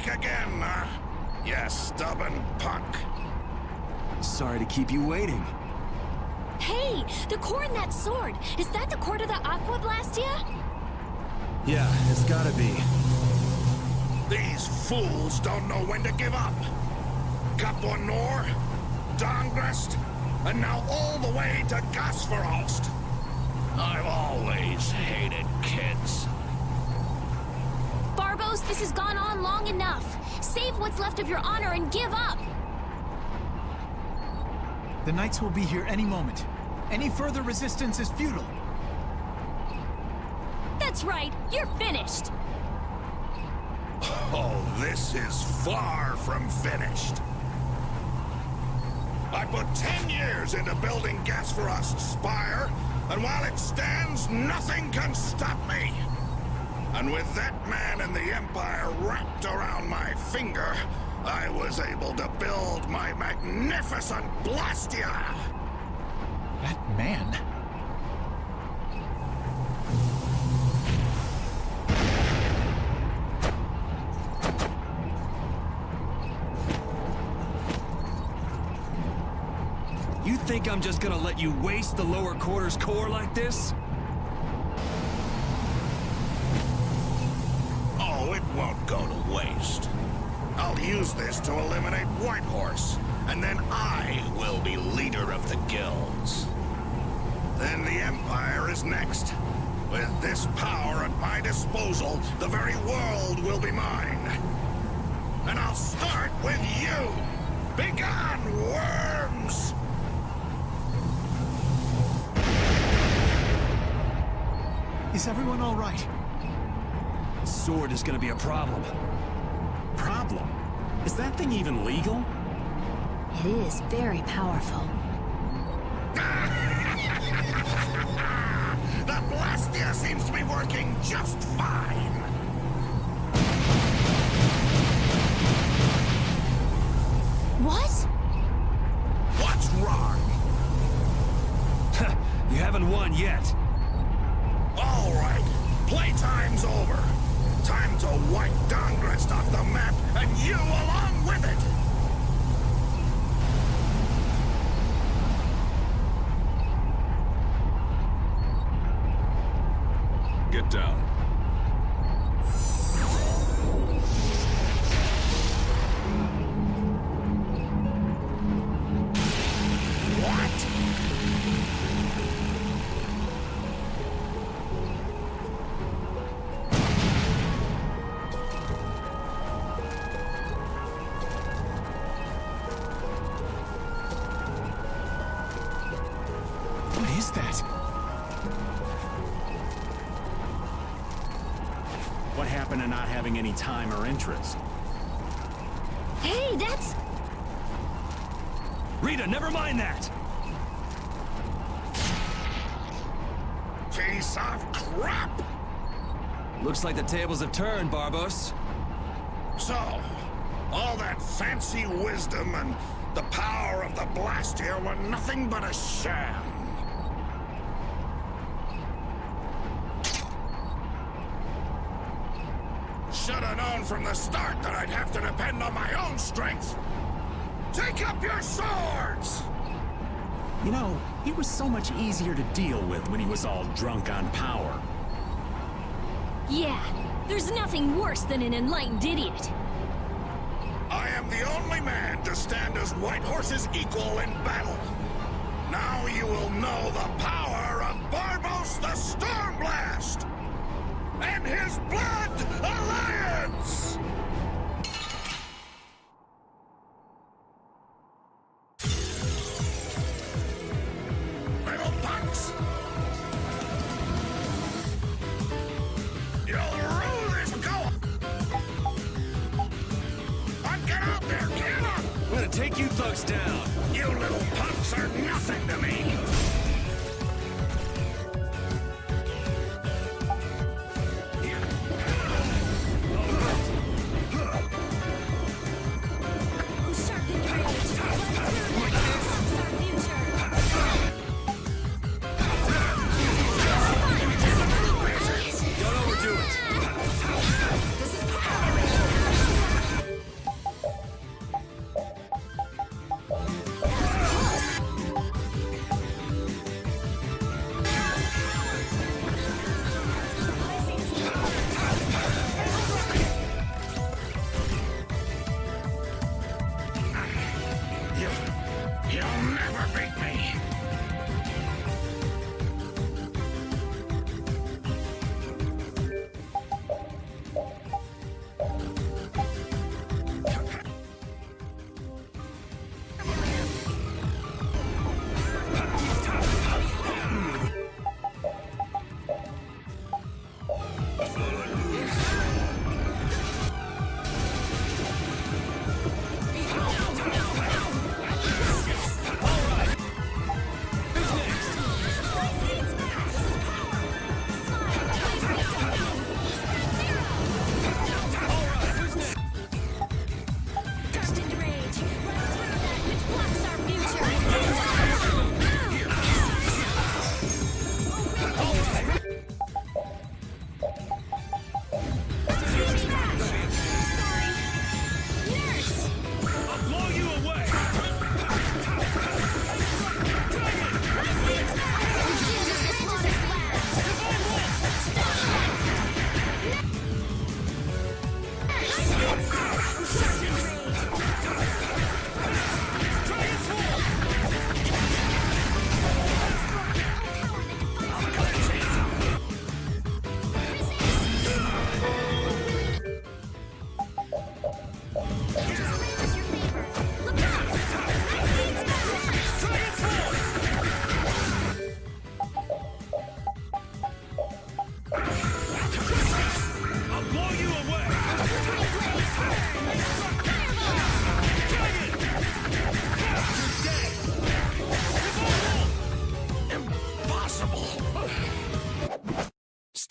back again, huh? You stubborn punk. Sorry to keep you waiting. Hey, the core in that sword. Is that the core to the Aqua Blastia? Yeah, it's gotta be. These fools don't know when to give up. Couple Nor, Dahngrest, and now all the way to Gasferost. I've always hated kids. Barbos, this has gone on long enough. Save what's left of your honor and give up. The Knights will be here any moment. Any further resistance is futile. That's right, you're finished. Oh, this is far from finished. I put 10 years into building Gasferost's spire, and while it stands, nothing can stop me. And with that man in the Empire wrapped around my finger, I was able to build my magnificent Blastia! That man? You think I'm just gonna let you waste the lower quarters core like this? Oh, it won't go to waste. I'll use this to eliminate Whitehorse, and then I will be leader of the guilds. Then the Empire is next. With this power at my disposal, the very world will be mine. And I'll start with you! Begone, worms! Is everyone all right? Sword is gonna be a problem. Problem? Is that thing even legal? It is very powerful. The Blastia seems to be working just fine. What? What's wrong? You haven't won yet. All right, playtime's over. Time to wipe Dahngrest off the map, and you along with it! Get down. What? What is that? What happened to not having any time or interest? Hey, that's... Rita, never mind that! Piece of crap! Looks like the tables have turned, Barbos. So, all that fancy wisdom and the power of the Blastia were nothing but a sham. Should have known from the start that I'd have to depend on my own strength. Take up your swords! You know, he was so much easier to deal with when he was all drunk on power. Yeah, there's nothing worse than an enlightened idiot. I am the only man to stand as Whitehorse's equal in battle. Now you will know the power of Barbos the Stormblast! And his Blood Alliance! Little punks! You'll rule this go! Get out there, get up! I'm gonna take you thugs down. You little punks are nothing to me! Don't overdo it.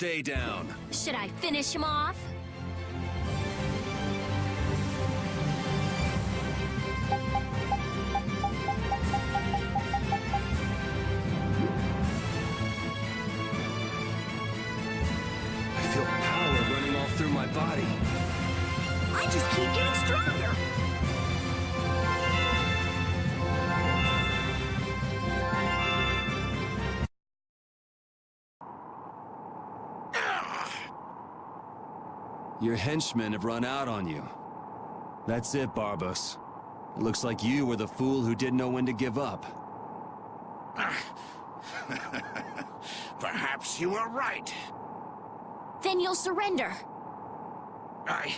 stay down. Should I finish him off? I feel power running all through my body. I just keep getting stronger. Your henchmen have run out on you. That's it, Barbos. It looks like you were the fool who didn't know when to give up. Perhaps you were right. Then you'll surrender. I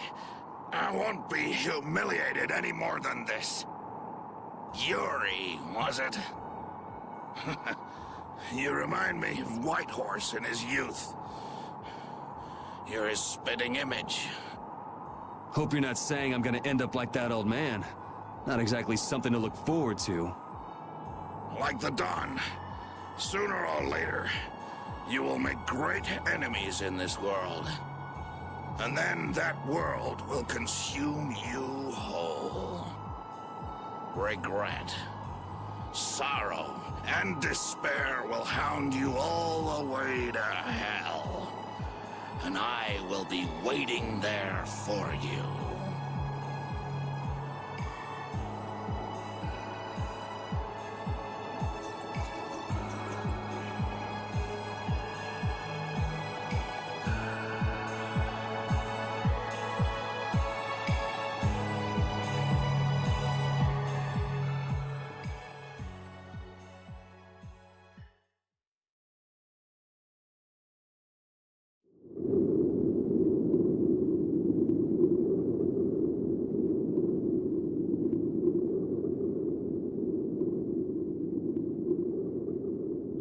won't be humiliated any more than this. Yuri, was it? You remind me of Whitehorse in his youth. You're his spitting image. Hope you're not saying I'm gonna end up like that old man. Not exactly something to look forward to. Like the Dawn. Sooner or later, you will make great enemies in this world. And then that world will consume you whole. Regret, sorrow, and despair will hound you all the way to hell. And I will be waiting there for you.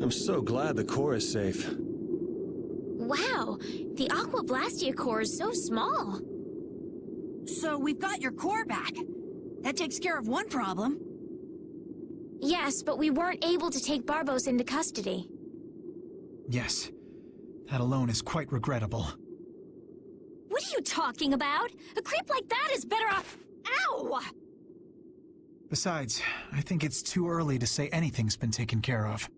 I'm so glad the core is safe. Wow, the Aqua Blastia core is so small. So we've got your core back. That takes care of one problem. Yes, but we weren't able to take Barbos into custody. Yes. That alone is quite regrettable. What are you talking about? A creep like that is better off... Ow! Besides, I think it's too early to say anything's been taken care of.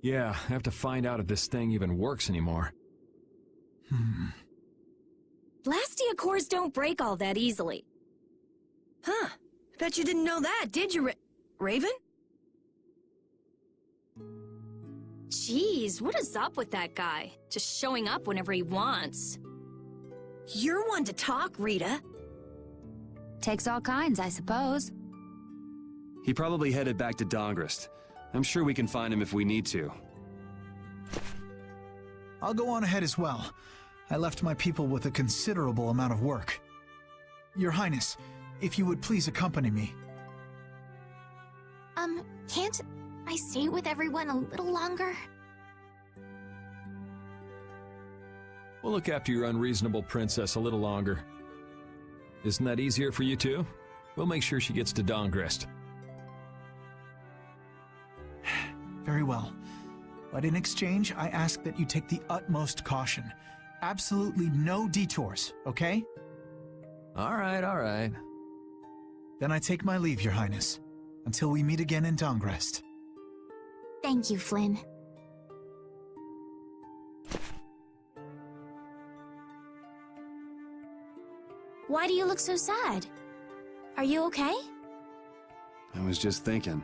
Yeah, I have to find out if this thing even works anymore. Blastia cores don't break all that easily. Huh. Bet you didn't know that, did you, Raven? Jeez, what is up with that guy? Just showing up whenever he wants. You're one to talk, Rita. Takes all kinds, I suppose. He probably headed back to Dahngrest. I'm sure we can find him if we need to. I'll go on ahead as well. I left my people with a considerable amount of work. Your Highness, if you would please accompany me. Can't I stay with everyone a little longer? We'll look after your unreasonable princess a little longer. Isn't that easier for you too? We'll make sure she gets to Dahngrest. Very well. But in exchange, I ask that you take the utmost caution. Absolutely no detours, okay? All right. Then I take my leave, Your Highness. Until we meet again in Dahngrest. Thank you, Flynn. Why do you look so sad? Are you okay? I was just thinking.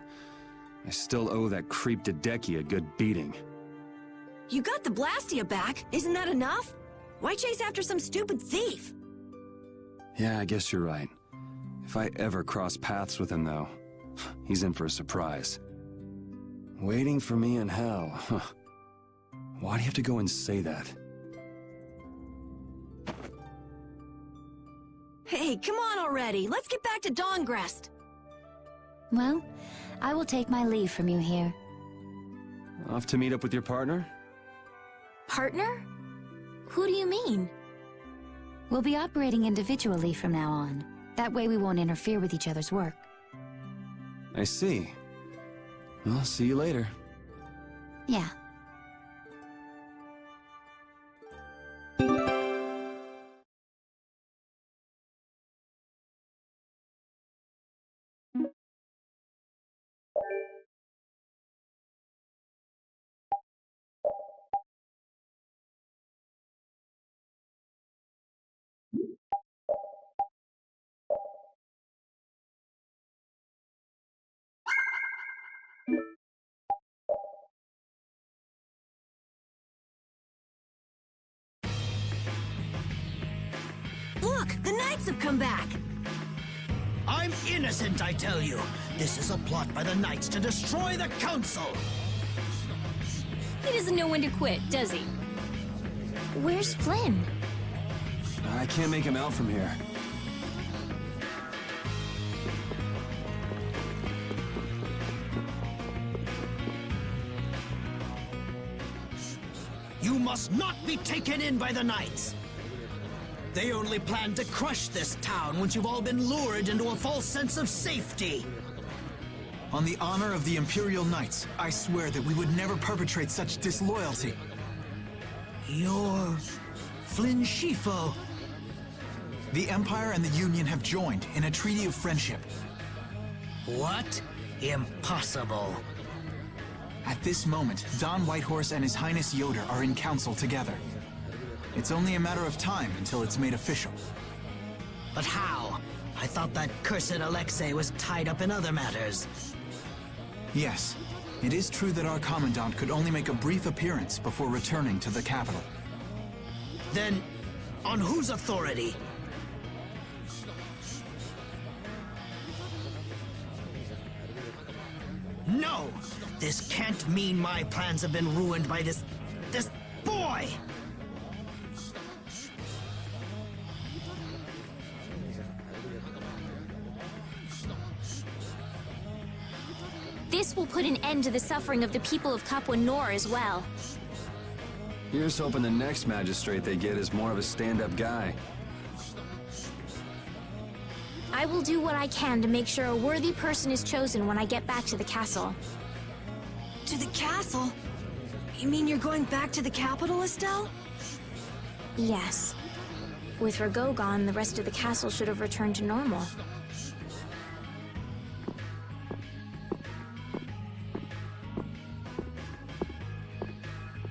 I still owe that creep Dedeki a good beating. You got the Blastia back. Isn't that enough? Why chase after some stupid thief? Yeah, I guess you're right. If I ever cross paths with him, though, he's in for a surprise. Waiting for me in hell, huh? Why do you have to go and say that? Hey, come on already. Let's get back to Dahngrest. Well, I will take my leave from you here. Off to meet up with your partner? Partner? Who do you mean? We'll be operating individually from now on. That way we won't interfere with each other's work. I see. I'll see you later. Yeah. Look, the Knights have come back! I'm innocent, I tell you. This is a plot by the Knights to destroy the Council. He doesn't know when to quit, does he? Where's Flynn? I can't make him out from here. You must not be taken in by the Knights. They only plan to crush this town once you've all been lured into a false sense of safety. On the honor of the Imperial Knights, I swear that we would never perpetrate such disloyalty. You're Flynn Shifo. The Empire and the Union have joined in a treaty of friendship. What? Impossible. At this moment, Don Whitehorse and His Highness Yoder are in council together. It's only a matter of time until it's made official. But how? I thought that cursed Alexei was tied up in other matters. Yes, it is true that our Commandant could only make a brief appearance before returning to the capital. Then, on whose authority? No! This can't mean my plans have been ruined by this boy! This will put an end to the suffering of the people of Capua Nor as well. Here's hoping the next magistrate they get is more of a stand-up guy. I will do what I can to make sure a worthy person is chosen when I get back to the castle. To the castle? You mean you're going back to the capital, Estelle? Yes. With Rago gone, the rest of the castle should have returned to normal.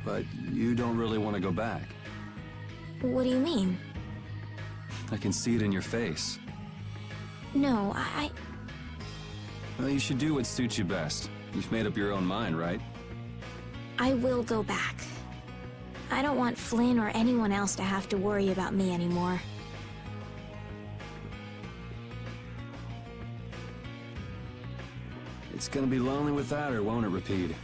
But you don't really want to go back. What do you mean? I can see it in your face. No, Well, you should do what suits you best. You've made up your own mind, right? I will go back. I don't want Flynn or anyone else to have to worry about me anymore. It's gonna be lonely without her, won't it, Repeat?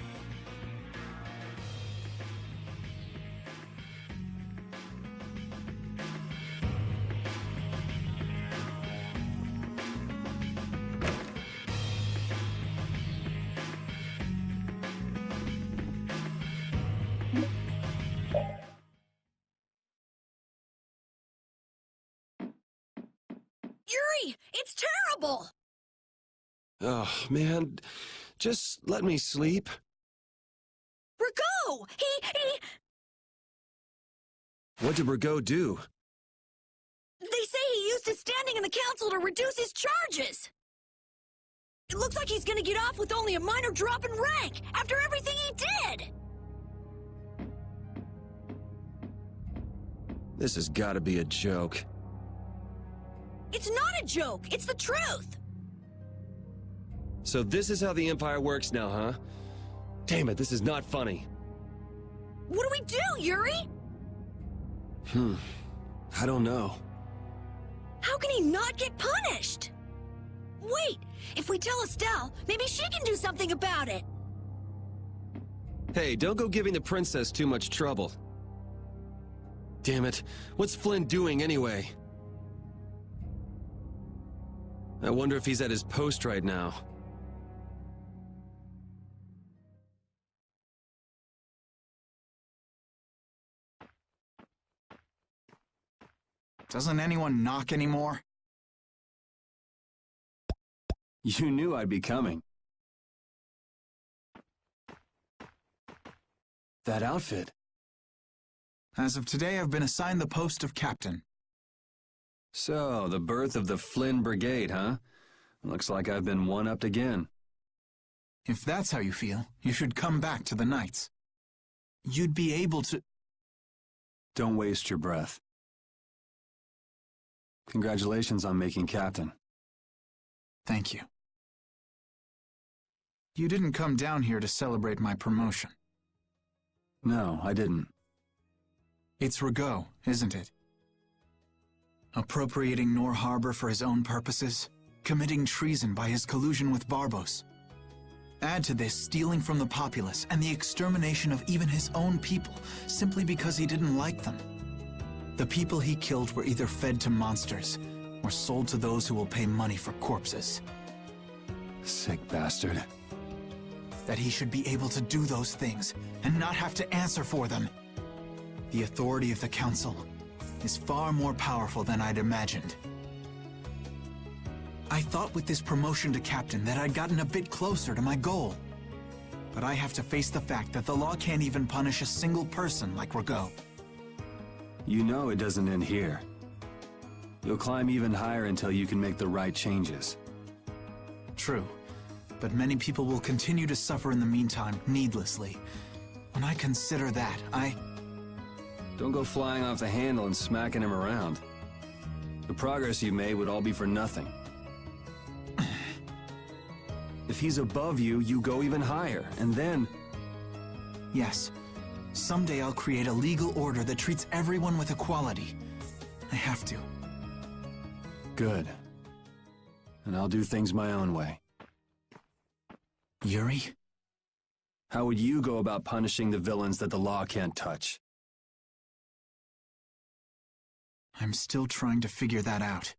Yuri! It's terrible! Oh, man. Just let me sleep. Rago! He... What did Rago do? They say he used his standing in the council to reduce his charges! It looks like he's gonna get off with only a minor drop in rank, after everything he did! This has gotta be a joke. It's not a joke, it's the truth! So this is how the Empire works now, huh? Damn it, this is not funny. What do we do, Yuri? I don't know. How can he not get punished? Wait, if we tell Estelle, maybe she can do something about it! Hey, don't go giving the princess too much trouble. Damn it, what's Flynn doing anyway? I wonder if he's at his post right now. Doesn't anyone knock anymore? You knew I'd be coming. That outfit. As of today, I've been assigned the post of captain. So, the birth of the Flynn Brigade, huh? Looks like I've been one-upped again. If that's how you feel, you should come back to the Knights. You'd be able to... Don't waste your breath. Congratulations on making captain. Thank you. You didn't come down here to celebrate my promotion. No, I didn't. It's Rago, isn't it? Appropriating Nor Harbor for his own purposes, committing treason by his collusion with Barbos. Add to this stealing from the populace and the extermination of even his own people simply because he didn't like them. The people he killed were either fed to monsters or sold to those who will pay money for corpses. Sick bastard. That he should be able to do those things and not have to answer for them. The authority of the Council is far more powerful than I'd imagined. I thought with this promotion to captain that I'd gotten a bit closer to my goal. But I have to face the fact that the law can't even punish a single person like Rago. You know it doesn't end here. You'll climb even higher until you can make the right changes. True, but many people will continue to suffer in the meantime, needlessly. When I consider that, Don't go flying off the handle and smacking him around. The progress you made would all be for nothing. If he's above you, you go even higher, and then... Yes, someday I'll create a legal order that treats everyone with equality. I have to. Good. And I'll do things my own way. Yuri? How would you go about punishing the villains that the law can't touch? I'm still trying to figure that out.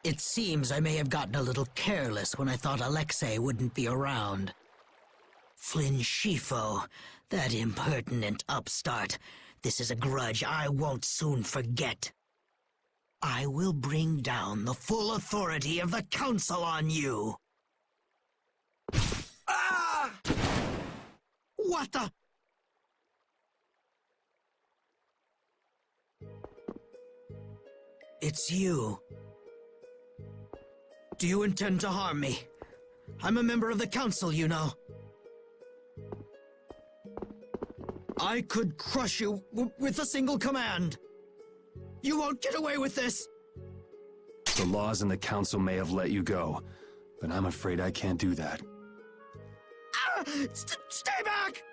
It seems I may have gotten a little careless when I thought Alexei wouldn't be around. Flynn Shifo, that impertinent upstart. This is a grudge I won't soon forget. I will bring down the full authority of the Council on you. Ah! What the? It's you. Do you intend to harm me? I'm a member of the Council, you know. I could crush you with a single command. You won't get away with this! The laws and the Council may have let you go, but I'm afraid I can't do that. Ah! Stay back!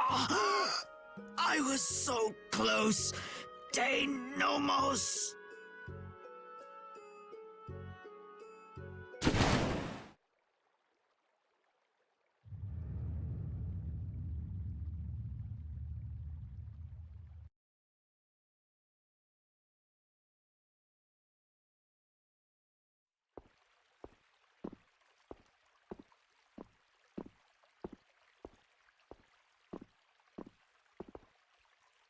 Ah! I was so close. Nomos.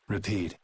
Repeat.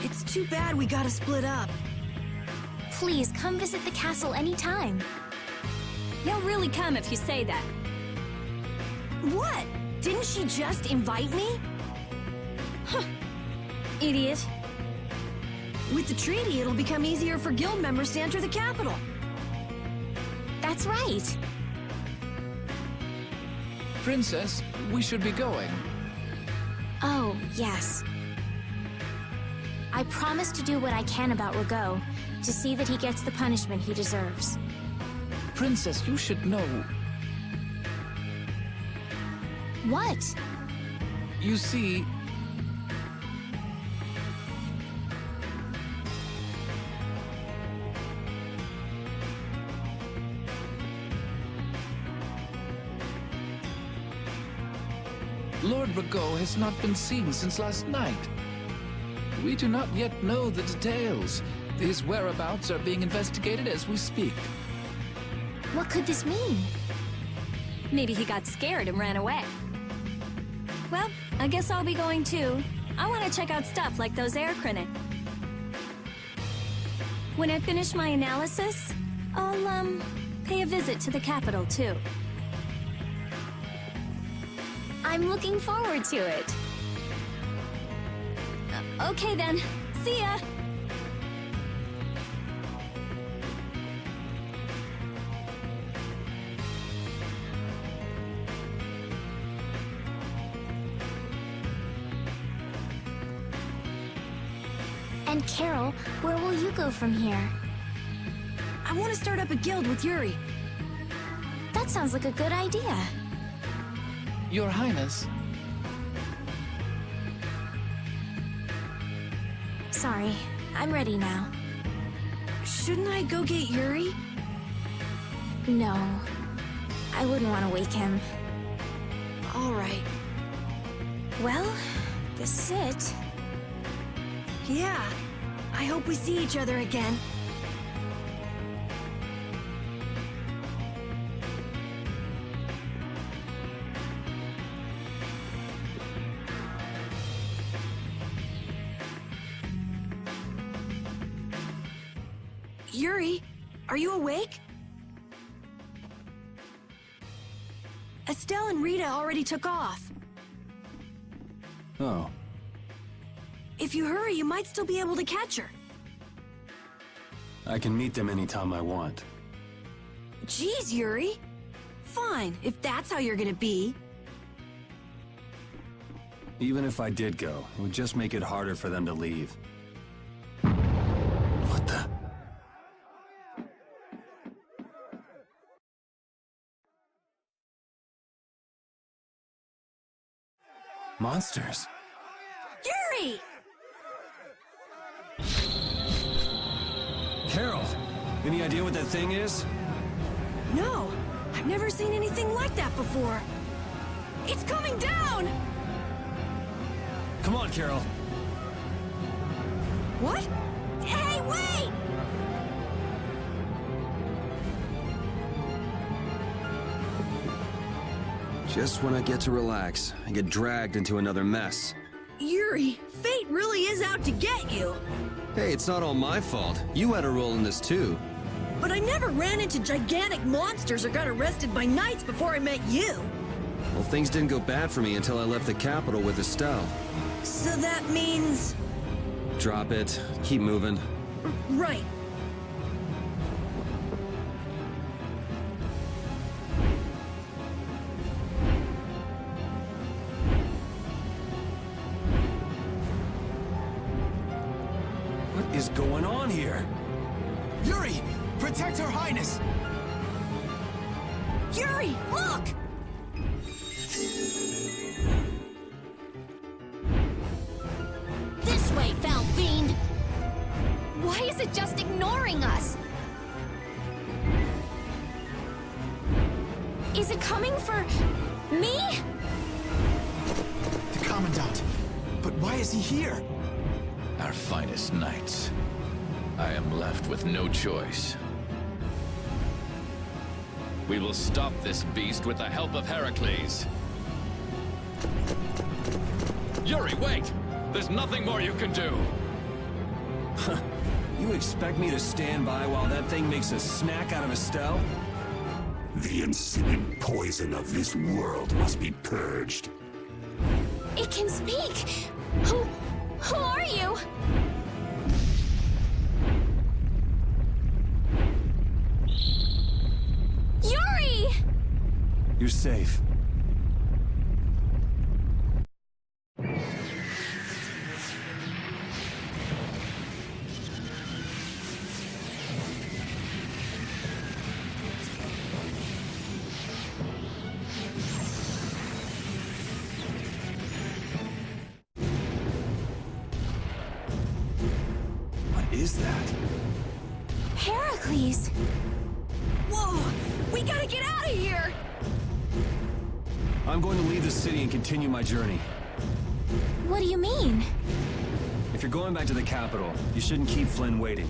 It's too bad we gotta split up. Please, come visit the castle anytime. He'll really come if you say that. What? Didn't she just invite me? Huh. Idiot. With the treaty, it'll become easier for guild members to enter the capital. That's right. Princess, we should be going. Oh, yes. I promise to do what I can about Rago, to see that he gets the punishment he deserves. Princess, you should know. What? You see... Lord Rago has not been seen since last night. We do not yet know the details. His whereabouts are being investigated as we speak. What could this mean? Maybe he got scared and ran away. Well, I guess I'll be going too. I want to check out stuff like those air crinin. When I finish my analysis, I'll, pay a visit to the capital too. I'm looking forward to it. Okay then, see ya! And Carol, where will you go from here? I want to start up a guild with Yuri. That sounds like a good idea. Your Highness, Sorry, I'm ready now. Shouldn't I go get Yuri? No, I wouldn't want to wake him. All right. Well, this is it. Yeah. I hope we see each other again. Yuri, are you awake? Estelle and Rita already took off. Oh, If you hurry, you might still be able to catch her. I can meet them anytime I want. Jeez, Yuri. Fine, if that's how you're gonna be. Even if I did go, it would just make it harder for them to leave. What the? Monsters? Yuri! Carol! Any idea what that thing is? No, I've never seen anything like that before. It's coming down! Come on, Carol. What? Hey, wait! Just when I get to relax, I get dragged into another mess. Yuri, fate really is out to get you. Hey, it's not all my fault. You had a role in this too. But I never ran into gigantic monsters or got arrested by knights before I met you. Well, things didn't go bad for me until I left the capital with Estelle. So that means... Drop it. Keep moving. Right. What is going on here? Yuri! Protect Her Highness! Yuri, look! This way, foul fiend! Why is it just ignoring us? Is it coming for me? The Commandant! But why is he here? Our finest knights. I am left with no choice. We will stop this beast with the help of Heracles. Yuri, wait! There's nothing more you can do! You expect me to stand by while that thing makes a snack out of Estelle? The insipid poison of this world must be purged. It can speak! Who are you? Yuri! You're safe. What is that? Heracles! Whoa! We gotta get out of here! I'm going to leave the city and continue my journey. What do you mean? If you're going back to the capital, you shouldn't keep Flynn waiting.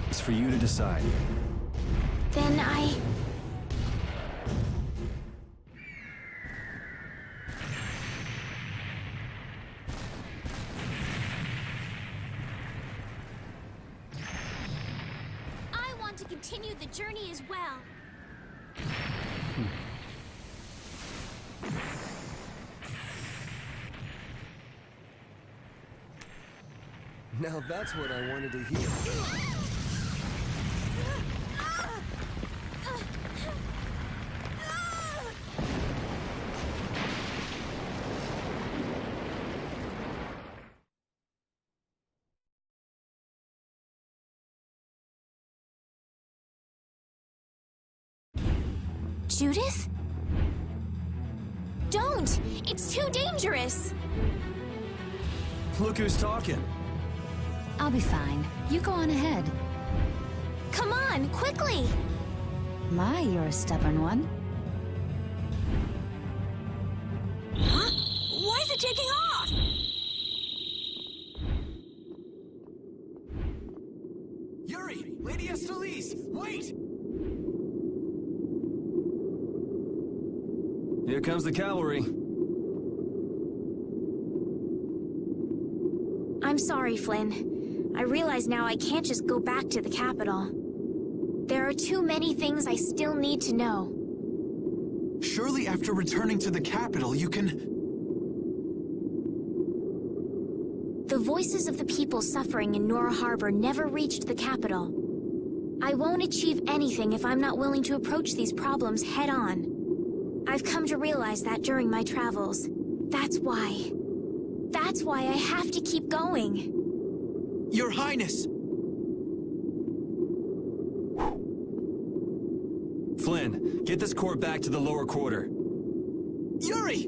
It's for you to decide. Then I want to continue the journey as well. Now that's what I wanted to hear. Judith? Don't! It's too dangerous! Look who's talking. I'll be fine. You go on ahead. Come on, quickly! My, you're a stubborn one. Huh? Why is it taking off? Yuri! Lady Estelize! Wait! Here comes the cavalry. I'm sorry, Flynn. I realize now I can't just go back to the capital. There are too many things I still need to know. Surely after returning to the capital, you can... The voices of the people suffering in Nora Harbor never reached the capital. I won't achieve anything if I'm not willing to approach these problems head-on. I've come to realize that during my travels. That's why I have to keep going. Your Highness! Flynn, get this corps back to the lower quarter. Yuri!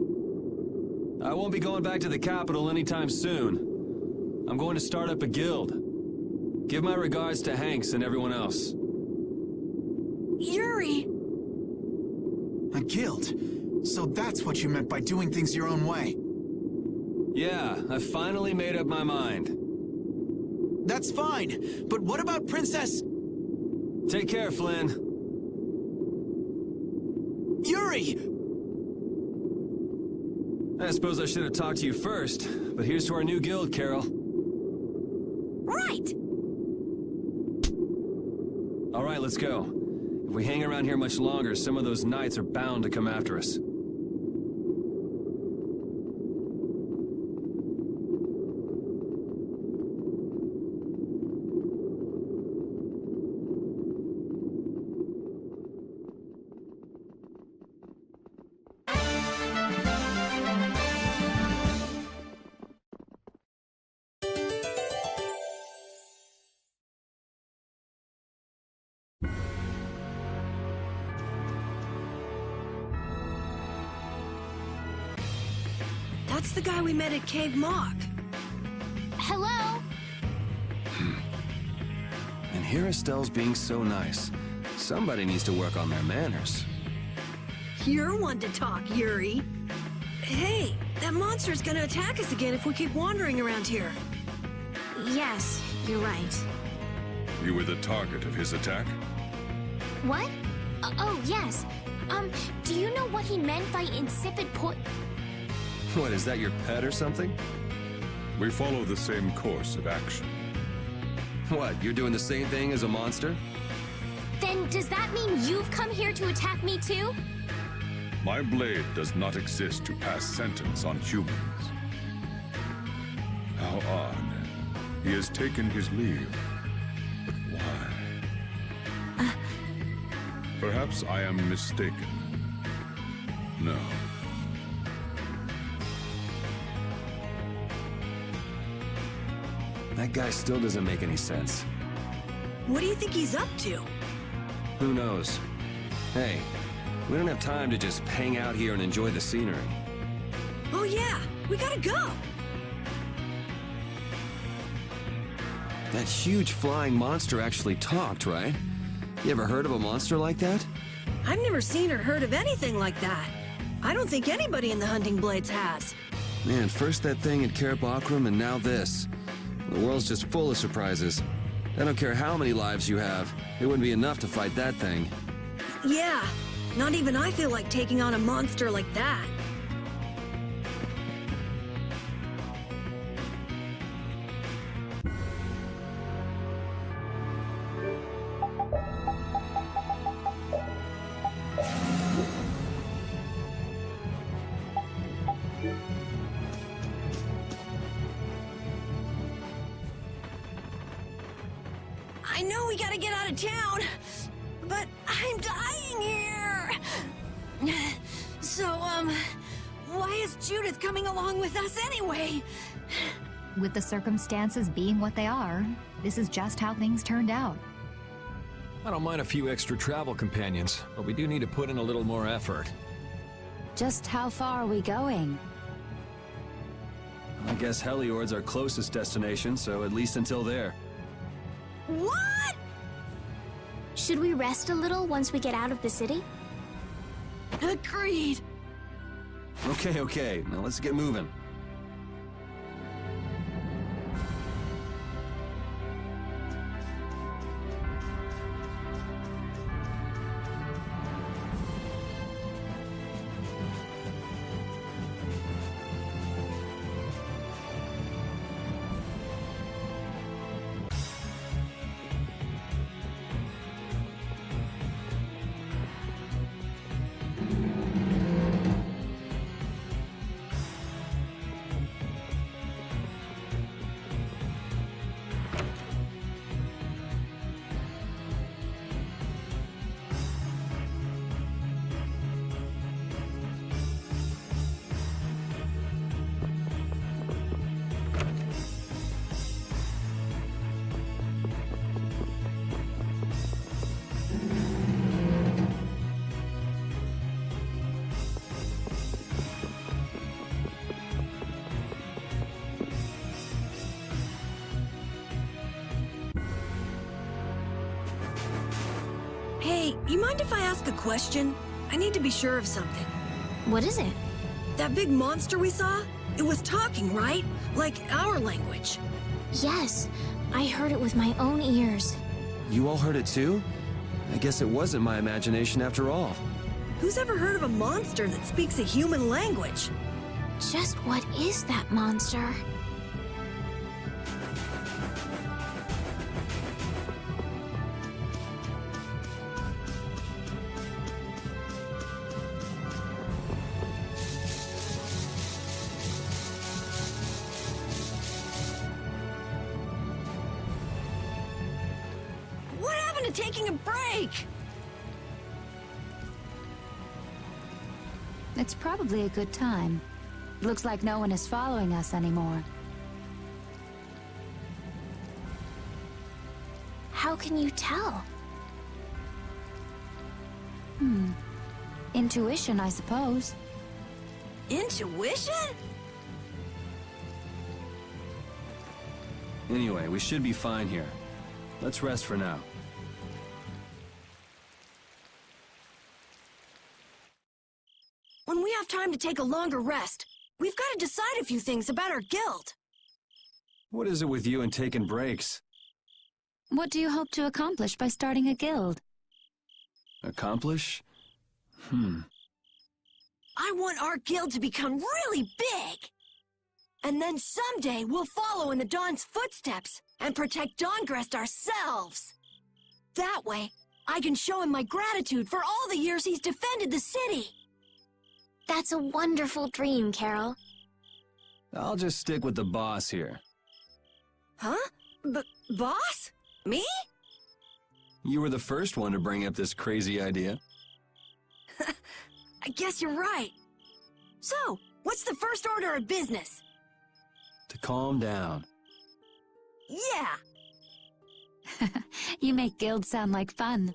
I won't be going back to the capital anytime soon. I'm going to start up a guild. Give my regards to Hanks and everyone else. Yuri! A guild? So that's what you meant by doing things your own way. Yeah, I finally made up my mind. That's fine, but what about Princess... Take care, Flynn. Yuri! I suppose I should have talked to you first, but here's to our new guild, Carol. Right! All right, let's go. If we hang around here much longer, some of those knights are bound to come after us. That's the guy we met at Cave Mock. Hello? And here Estelle's being so nice. Somebody needs to work on their manners. You're one to talk, Yuri. Hey, that monster's gonna attack us again if we keep wandering around here. Yes, you're right. You were the target of his attack? What? Oh, yes. Do you know what he meant by insipid What, is that your pet or something? We follow the same course of action. What, you're doing the same thing as a monster? Then does that mean you've come here to attack me too? My blade does not exist to pass sentence on humans. How odd. He has taken his leave. But why? Perhaps I am mistaken. No. That guy still doesn't make any sense. What do you think he's up to? Who knows? Hey, we don't have time to just hang out here and enjoy the scenery. Oh yeah, we gotta go! That huge flying monster actually talked, right? You ever heard of a monster like that? I've never seen or heard of anything like that. I don't think anybody in the Hunting Blades has. Man, first that thing at Cair Bakram and now this. The world's just full of surprises. I don't care how many lives you have, it wouldn't be enough to fight that thing. Yeah, not even I feel like taking on a monster like that. I know we gotta get out of town, but I'm dying here. So, why is Judith coming along with us anyway? With the circumstances being what they are, this is just how things turned out. I don't mind a few extra travel companions, but we do need to put in a little more effort. Just how far are we going? I guess Heliord's our closest destination, so at least until there. What? Should we rest a little once we get out of the city? Agreed. Okay, now let's get moving. Hey, you mind if I ask a question? I need to be sure of something. What is it? That big monster we saw? It was talking, right? Like our language. Yes, I heard it with my own ears. You all heard it too? I guess it wasn't my imagination after all. Who's ever heard of a monster that speaks a human language? Just what is that monster? What happened to taking a break? It's probably a good time. Looks like no one is following us anymore. How can you tell? Intuition, I suppose. Intuition? Anyway, we should be fine here. Let's rest for now. When we have time to take a longer rest, we've got to decide a few things about our guild. What is it with you and taking breaks? What do you hope to accomplish by starting a guild? Accomplish? I want our guild to become really big. And then someday we'll follow in the Dawn's footsteps and protect Dahngrest ourselves. That way, I can show him my gratitude for all the years he's defended the city. That's a wonderful dream, Carol. I'll just stick with the boss here. Huh? Boss? Me? You were the first one to bring up this crazy idea. I guess you're right. So, what's the first order of business? To calm down. Yeah! You make guilds sound like fun.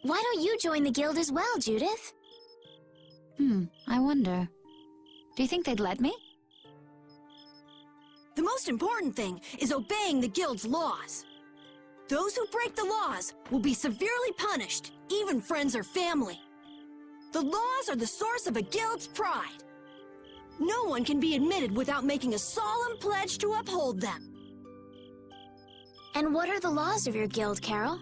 Why don't you join the guild as well, Judith? I wonder. Do you think they'd let me? The most important thing is obeying the guild's laws. Those who break the laws will be severely punished, even friends or family. The laws are the source of a guild's pride. No one can be admitted without making a solemn pledge to uphold them. And what are the laws of your guild, Carol?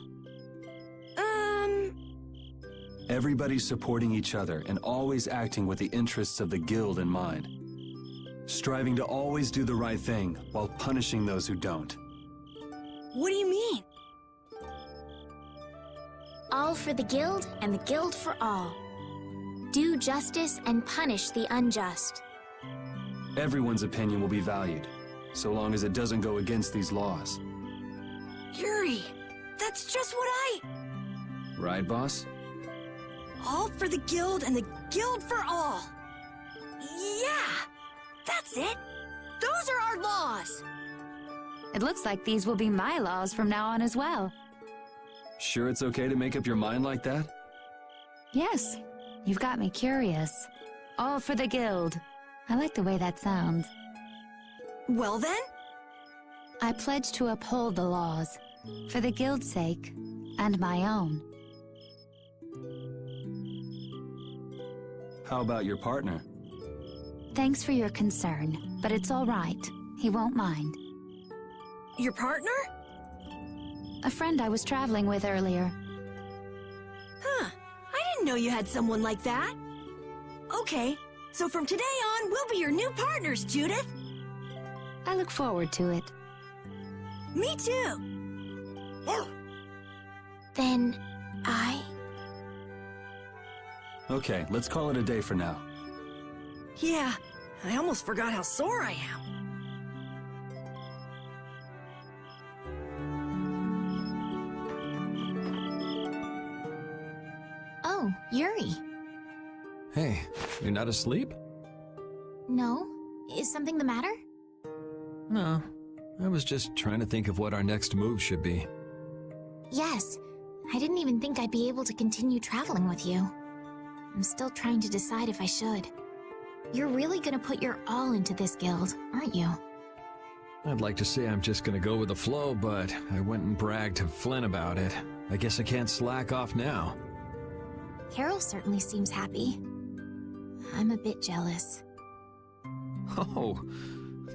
Everybody supporting each other and always acting with the interests of the guild in mind. Striving to always do the right thing while punishing those who don't. What do you mean? All for the guild and the guild for all. Do justice and punish the unjust. Everyone's opinion will be valued, so long as it doesn't go against these laws. Yuri, that's just what Right, boss? All for the guild and the guild for all. Yeah, that's it. Those are our laws. It looks like these will be my laws from now on as well. Sure it's okay to make up your mind like that? Yes, you've got me curious. All for the guild. I like the way that sounds. Well then? I pledge to uphold the laws, for the guild's sake, and my own. How about your partner? Thanks for your concern, but it's all right. He won't mind. Your partner? A friend I was traveling with earlier. Huh, I didn't know you had someone like that. Okay, so from today on, we'll be your new partners, Judith. I look forward to it. Me too. Then, Okay, let's call it a day for now. Yeah, I almost forgot how sore I am. Oh, Yuri. Hey, you're not asleep? No? Is something the matter? No, I was just trying to think of what our next move should be. Yes. I didn't even think I'd be able to continue traveling with you. I'm still trying to decide if I should. You're really gonna put your all into this guild, aren't you? I'd like to say I'm just gonna go with the flow, but I went and bragged to Flynn about it. I guess I can't slack off now. Carol certainly seems happy. I'm a bit jealous. Oh,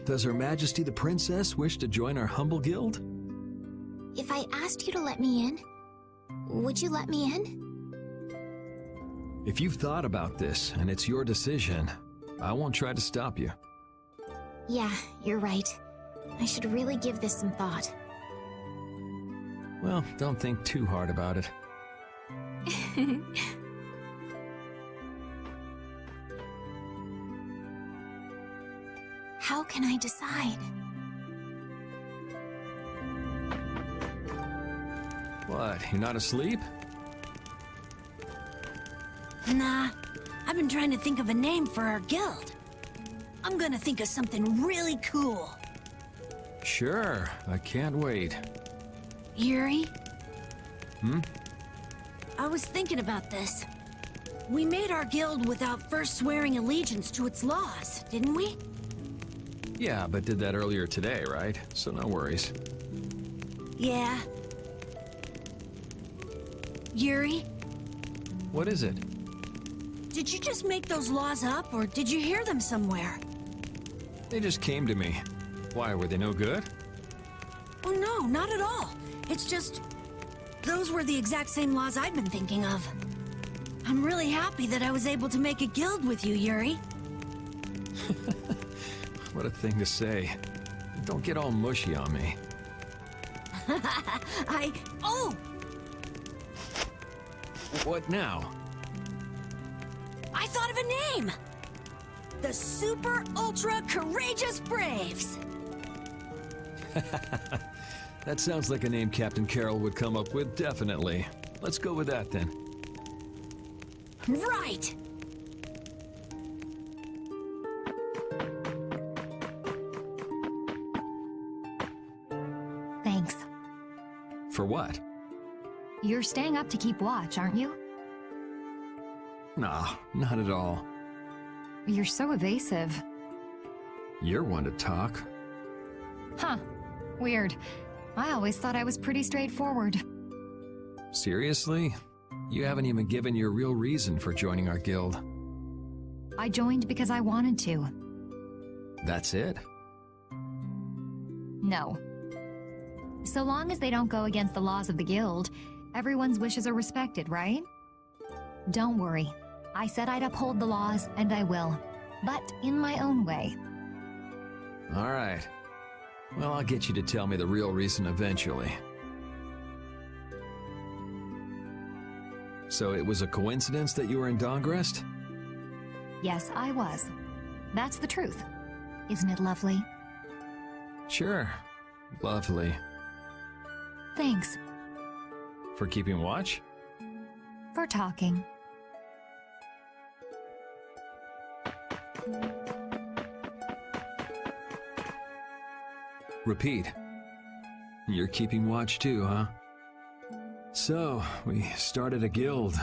does Her Majesty the Princess wish to join our humble guild? If I asked you to let me in, would you let me in? If you've thought about this and it's your decision, I won't try to stop you. Yeah, you're right. I should really give this some thought. Well, don't think too hard about it. How can I decide? What, you're not asleep? Nah, I've been trying to think of a name for our guild. I'm gonna think of something really cool. Sure, I can't wait. Yuri? Hmm? I was thinking about this. We made our guild without first swearing allegiance to its laws, didn't we? Yeah, but did that earlier today, right? So no worries. Yeah. Yuri? What is it? Did you just make those laws up, or did you hear them somewhere? They just came to me. Why, were they no good? Oh no, not at all. It's just... those were the exact same laws I'd been thinking of. I'm really happy that I was able to make a guild with you, Yuri. What a thing to say. Don't get all mushy on me. Oh! What now? I thought of a name! The Super Ultra Courageous Braves! That sounds like a name Captain Carroll would come up with, definitely. Let's go with that then. Right! Thanks. For what? You're staying up to keep watch, aren't you? Nah, not at all. You're so evasive. You're one to talk. Huh. Weird. I always thought I was pretty straightforward. Seriously? You haven't even given your real reason for joining our guild. I joined because I wanted to. That's it? No. So long as they don't go against the laws of the guild, everyone's wishes are respected, right? Don't worry. I said I'd uphold the laws, and I will. But in my own way. All right. Well, I'll get you to tell me the real reason eventually. So it was a coincidence that you were in Dahngrest? Yes, I was. That's the truth. Isn't it lovely? Sure. Lovely. Thanks. For keeping watch? For talking. Repeat. You're keeping watch too, huh? So, we started a guild.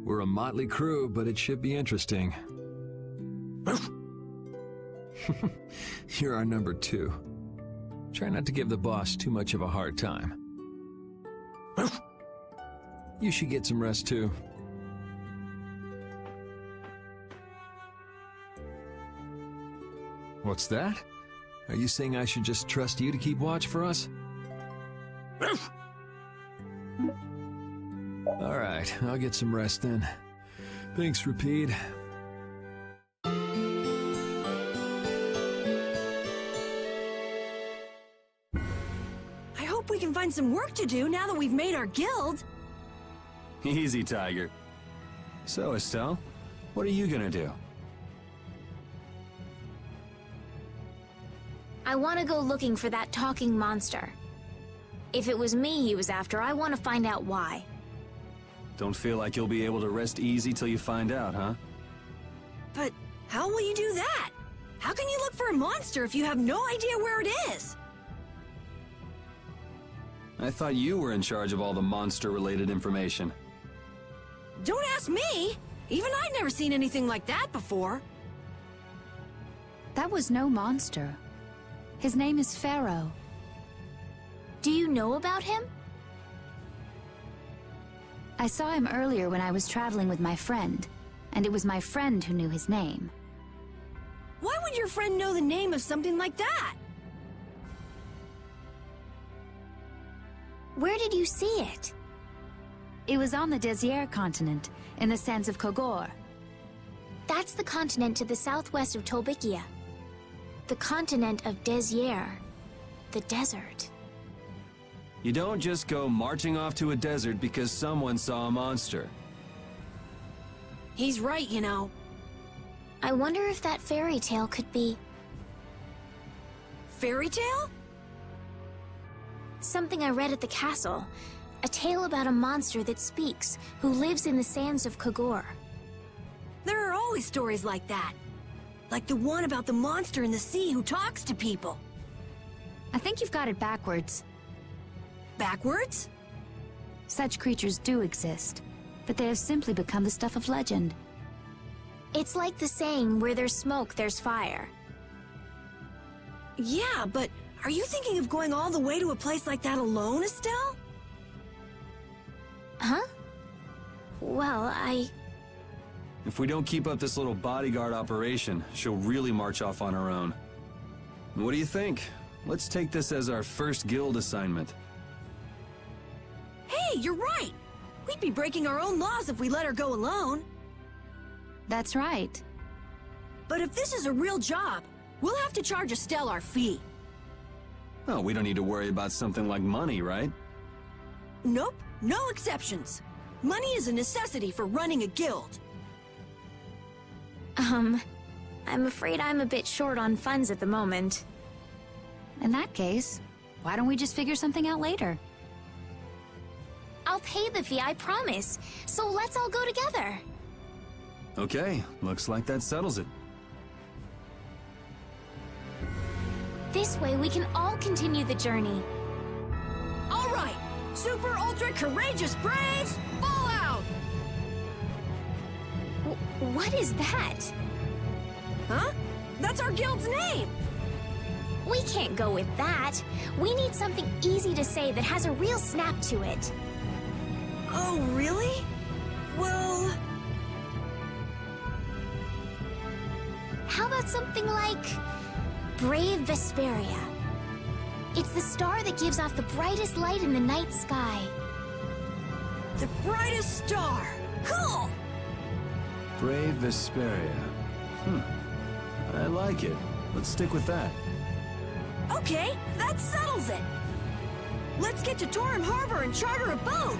We're a motley crew, but it should be interesting. You're our number 2. Try not to give the boss too much of a hard time. You should get some rest too. What's that? Are you saying I should just trust you to keep watch for us? All right, I'll get some rest then. Thanks, Repeat. I hope we can find some work to do now that we've made our guild. Easy, Tiger. So, Estelle, what are you gonna do? I want to go looking for that talking monster. If it was me he was after, I want to find out why. Don't feel like you'll be able to rest easy till you find out, huh? But how will you do that? How can you look for a monster if you have no idea where it is? I thought you were in charge of all the monster-related information. Don't ask me! Even I've never seen anything like that before. That was no monster. His name is Phaeroh. Do you know about him? I saw him earlier when I was traveling with my friend, and it was my friend who knew his name. Why would your friend know the name of something like that? Where did you see it? It was on the Désert continent, in the sands of Kogor. That's the continent to the southwest of Tolbikia. The continent of Désert. The desert. You don't just go marching off to a desert because someone saw a monster. He's right, you know. I wonder if that fairy tale could be... Fairy tale? Something I read at the castle. A tale about a monster that speaks, who lives in the sands of Kogor. There are always stories like that. Like the one about the monster in the sea who talks to people. I think you've got it backwards. Backwards? Such creatures do exist, but they have simply become the stuff of legend. It's like the saying, where there's smoke, there's fire. Yeah, but are you thinking of going all the way to a place like that alone, Estelle? Huh? Well, If we don't keep up this little bodyguard operation, she'll really march off on her own. What do you think? Let's take this as our first guild assignment. Hey, you're right! We'd be breaking our own laws if we let her go alone. That's right. But if this is a real job, we'll have to charge Estelle our fee. Oh, we don't need to worry about something like money, right? Nope, no exceptions. Money is a necessity for running a guild. I'm afraid I'm a bit short on funds at the moment. In that case, why don't we just figure something out later? I'll pay the fee, I promise. So let's all go together. Okay, looks like that settles it. This way we can all continue the journey. All right, super ultra courageous braves, fall out! What is that? Huh? That's our guild's name! We can't go with that. We need something easy to say that has a real snap to it. Oh, really? Well... How about something like... Brave Vesperia. It's the star that gives off the brightest light in the night sky. The brightest star! Cool! Brave Vesperia. I like it. Let's stick with that. Okay, that settles it! Let's get to Torim Harbor and charter a boat!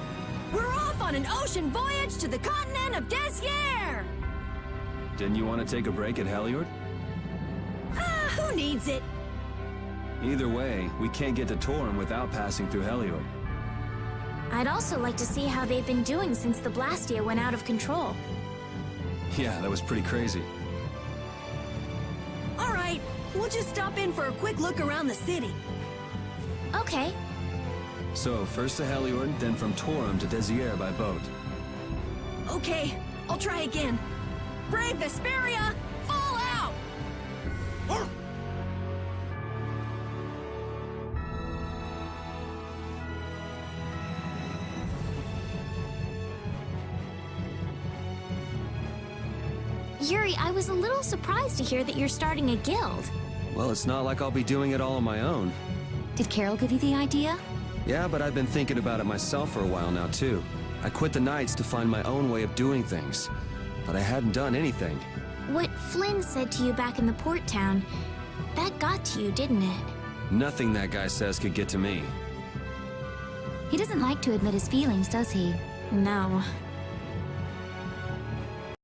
We're off on an ocean voyage to the continent of Desier! Didn't you want to take a break at Heliord? Who needs it? Either way, we can't get to Torim without passing through Heliord. I'd also like to see how they've been doing since the Blastia went out of control. Yeah, that was pretty crazy. Alright, we'll just stop in for a quick look around the city. Okay. So, first to Heliord, then from Torim to Desier by boat. Okay, I'll try again. Brave Vesperia, fall out! Yuri, I was a little surprised to hear that you're starting a guild. Well, it's not like I'll be doing it all on my own. Did Carol give you the idea? Yeah, but I've been thinking about it myself for a while now, too. I quit the Knights to find my own way of doing things. But I hadn't done anything. What Flynn said to you back in the port town, that got to you, didn't it? Nothing that guy says could get to me. He doesn't like to admit his feelings, does he? No.